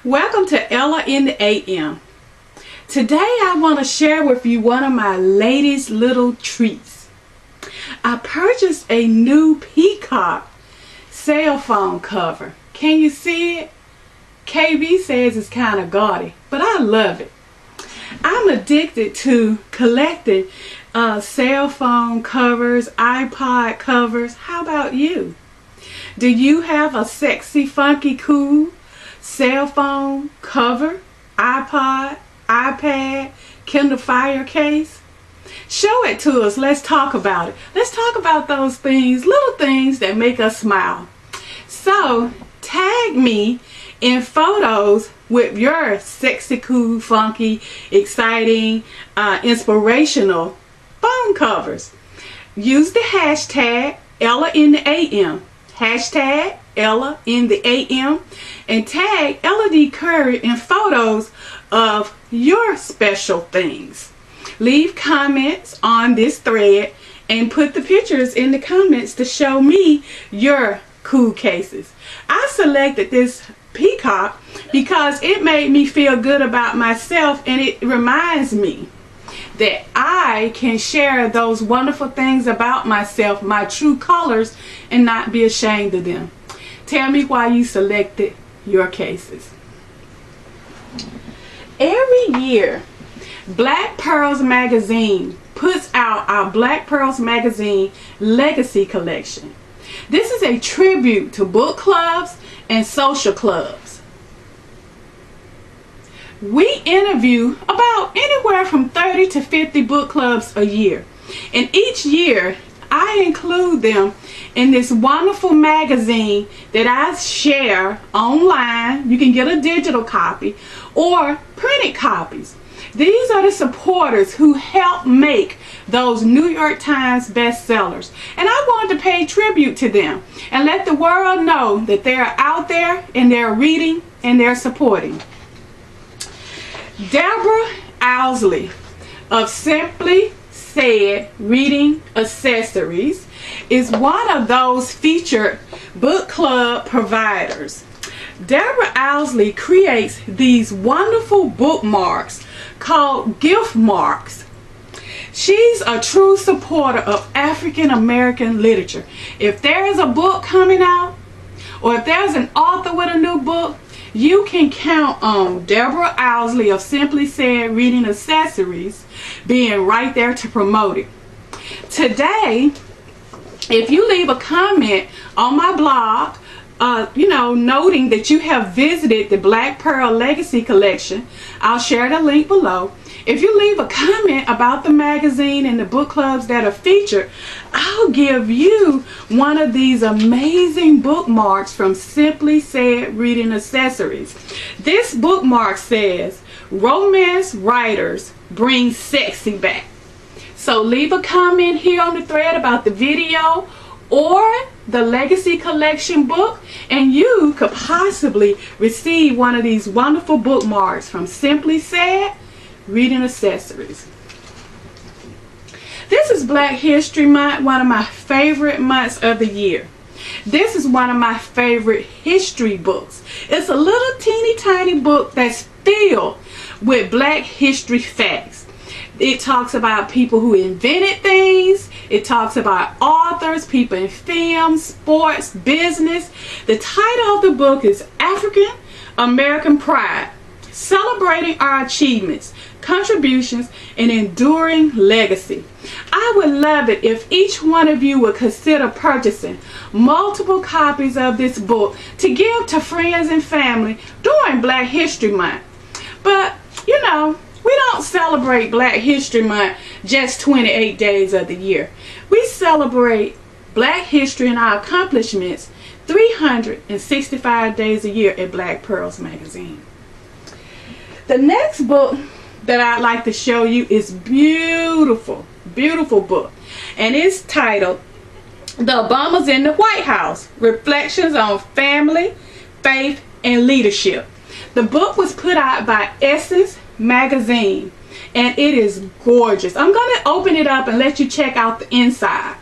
Welcome to Ella in the AM. Today I want to share with you one of my latest little treats. I purchased a new Peacock cell phone cover. Can you see it? KB says it's kind of gaudy, but I love it. I'm addicted to collecting cell phone covers, iPod covers. How about you? Do you have a sexy, funky, cool cell phone cover, iPod, iPad, Kindle Fire case? Show it to us. Let's talk about it. Let's talk about those things, little things that make us smile. So tag me in photos with your sexy, cool, funky, exciting, inspirational phone covers. Use the hashtag Ella in the AM. Hashtag Ella in the AM, and tag Ella D. Curry in photos of your special things. Leave comments on this thread and put the pictures in the comments to show me your cool cases. I selected this Peacock because it made me feel good about myself, and it reminds me that I can share those wonderful things about myself, my true colors, and not be ashamed of them. Tell me why you selected your cases. Every year, Black Pearls Magazine puts out our Black Pearls Magazine Legacy Collection. This is a tribute to book clubs and social clubs. We interview about anywhere from 30 to 50 book clubs a year. And each year, I include them in this wonderful magazine that I share online. You can get a digital copy or printed copies. These are the supporters who help make those New York Times bestsellers. And I wanted to pay tribute to them and let the world know that they're out there and they're reading and they're supporting. Deborah Owsley of Simply Said Reading Accessories is one of those featured book club providers. Deborah Owsley creates these wonderful bookmarks called gift marks. She's a true supporter of African American literature. If there is a book coming out, or if there's an author with a new book, you can count on Deborah Owsley of Simply Said Reading Accessories being right there to promote it. Today, if you leave a comment on my blog, noting that you have visited the Black Pearl Legacy Collection, I'll share the link below. If you leave a comment about the magazine and the book clubs that are featured, I'll give you one of these amazing bookmarks from Simply Said Reading Accessories. This bookmark says, "Romance writers bring sexy back." So leave a comment here on the thread about the video or the Legacy Collection book, and you could possibly receive one of these wonderful bookmarks from Simply Said Reading Accessories. This is Black History Month, one of my favorite months of the year. This is one of my favorite history books. It's a little teeny tiny book that's filled with Black history facts. It talks about people who invented things. It talks about authors, people in film, sports, business. The title of the book is African American Pride: Celebrating Our Achievements, Contributions, and Enduring Legacy. I would love it if each one of you would consider purchasing multiple copies of this book to give to friends and family during Black History Month. But, we don't celebrate Black History Month just 28 days of the year. We celebrate Black history and our accomplishments 365 days a year at Black Pearls Magazine. The next book that I'd like to show you is beautiful, beautiful book. And it's titled The Obamas in the White House: Reflections on Family, Faith, and Leadership. The book was put out by Essence Magazine, and it is gorgeous. I'm going to open it up and let you check out the inside.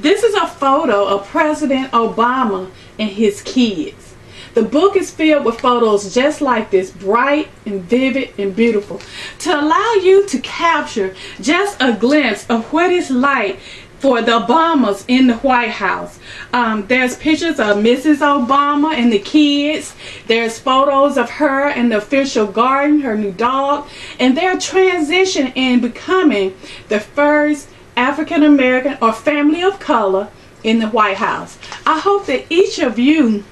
This is a photo of President Obama and his kids. The book is filled with photos just like this, bright and vivid and beautiful, to allow you to capture just a glimpse of what it's like for the Obamas in the White House. There's pictures of Mrs. Obama and the kids. There's photos of her in the official garden, her new dog, and their transition in becoming the first African American or family of color in the White House. I hope that each of you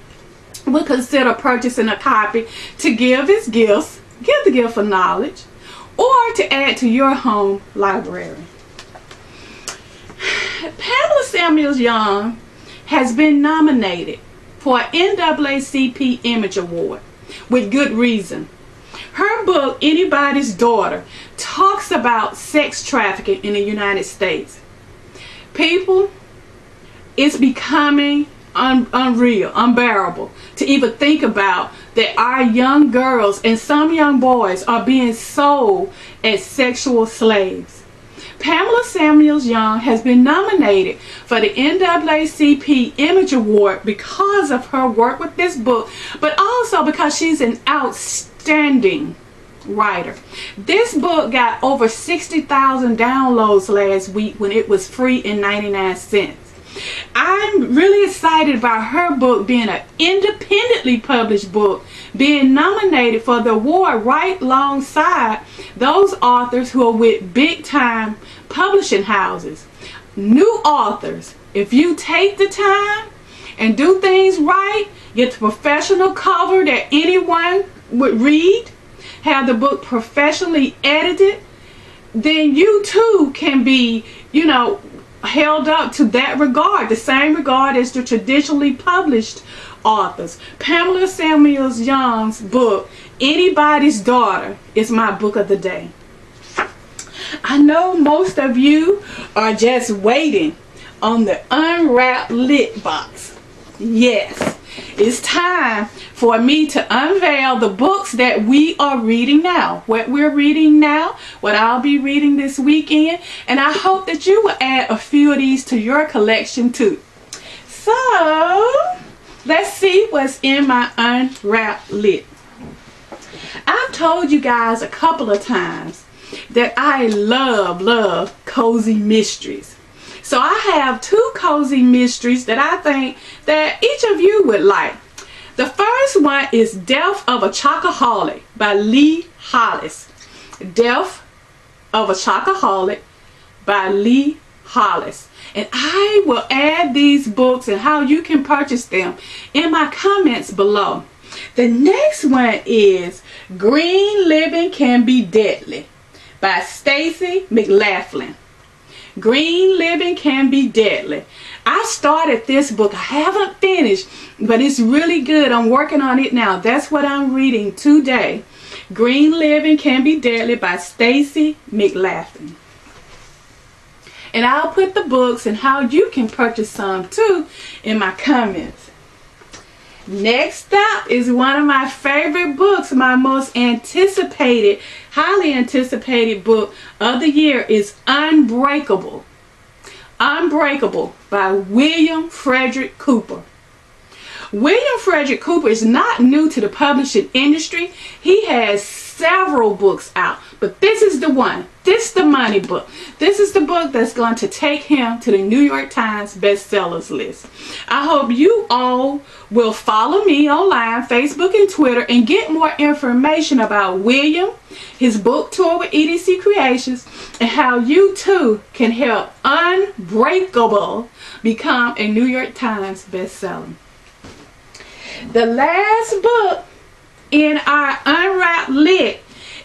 will consider purchasing a copy to give as gifts, give the gift of knowledge, or to add to your home library. Pamela Samuels Young has been nominated for an NAACP Image Award with good reason. Her book, Anybody's Daughter, talks about sex trafficking in the United States. People, it's becoming unreal, unbearable to even think about that our young girls and some young boys are being sold as sexual slaves. Pamela Samuels Young has been nominated for the NAACP Image Award because of her work with this book, but also because she's an outstanding writer. This book got over 60,000 downloads last week when it was free in 99 cents. I'm really excited about her book being an independently published book, being nominated for the award right alongside those authors who are with big time publishing houses. New authors, if you take the time and do things right, get the professional cover that anyone would read, have the book professionally edited, then you too can be, held up to that regard, the same regard as the traditionally published authors. Pamela Samuels Young's book, Anybody's Daughter, is my book of the day. I know most of you are just waiting on the unwrapped lit box. Yes, it's time for me to unveil the books that we are reading now, what we're reading now, what I'll be reading this weekend, and I hope that you will add a few of these to your collection too. So, let's see what's in my unwrapped lit. I've told you guys a couple of times that I love cozy mysteries. So I have two cozy mysteries that I think that each of you would like. The first one is Death of a Chocoholic by Lee Hollis. Death of a Chocoholic by Lee Hollis. And I will add these books and how you can purchase them in my comments below. The next one is Green Living Can Be Deadly by Stacy McLaughlin. Green Living Can Be Deadly. I started this book. I haven't finished, but it's really good. I'm working on it now. That's what I'm reading today. Green Living Can Be Deadly by Stacy McLaughlin. And I'll put the books and how you can purchase some too in my comments. Next up is one of my favorite books, my most anticipated, highly anticipated book of the year is Unbreakable. Unbreakable by William Frederick Cooper. William Frederick Cooper is not new to the publishing industry. He has several books out, but this is the one. This is the money book. This is the book that's going to take him to the New York Times bestsellers list. I hope you all will follow me online, Facebook and Twitter, and get more information about William, his book tour with EDC Creations, and how you too can help Unbreakable become a New York Times bestseller. The last book in our Unwrapped Lit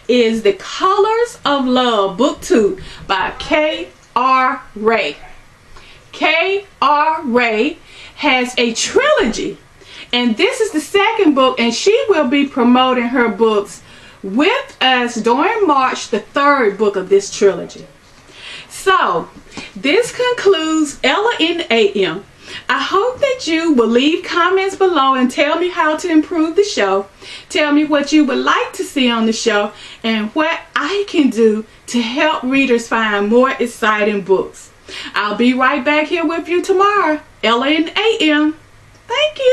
is The Colors of Love, Book 2 by K.R. Ray. K.R. Ray has a trilogy, and this is the second book, and she will be promoting her books with us during March, the third book of this trilogy. So, this concludes Ella in the AM. I hope that you will leave comments below and tell me how to improve the show. Tell me what you would like to see on the show and what I can do to help readers find more exciting books. I'll be right back here with you tomorrow. Ella in AM. Thank you.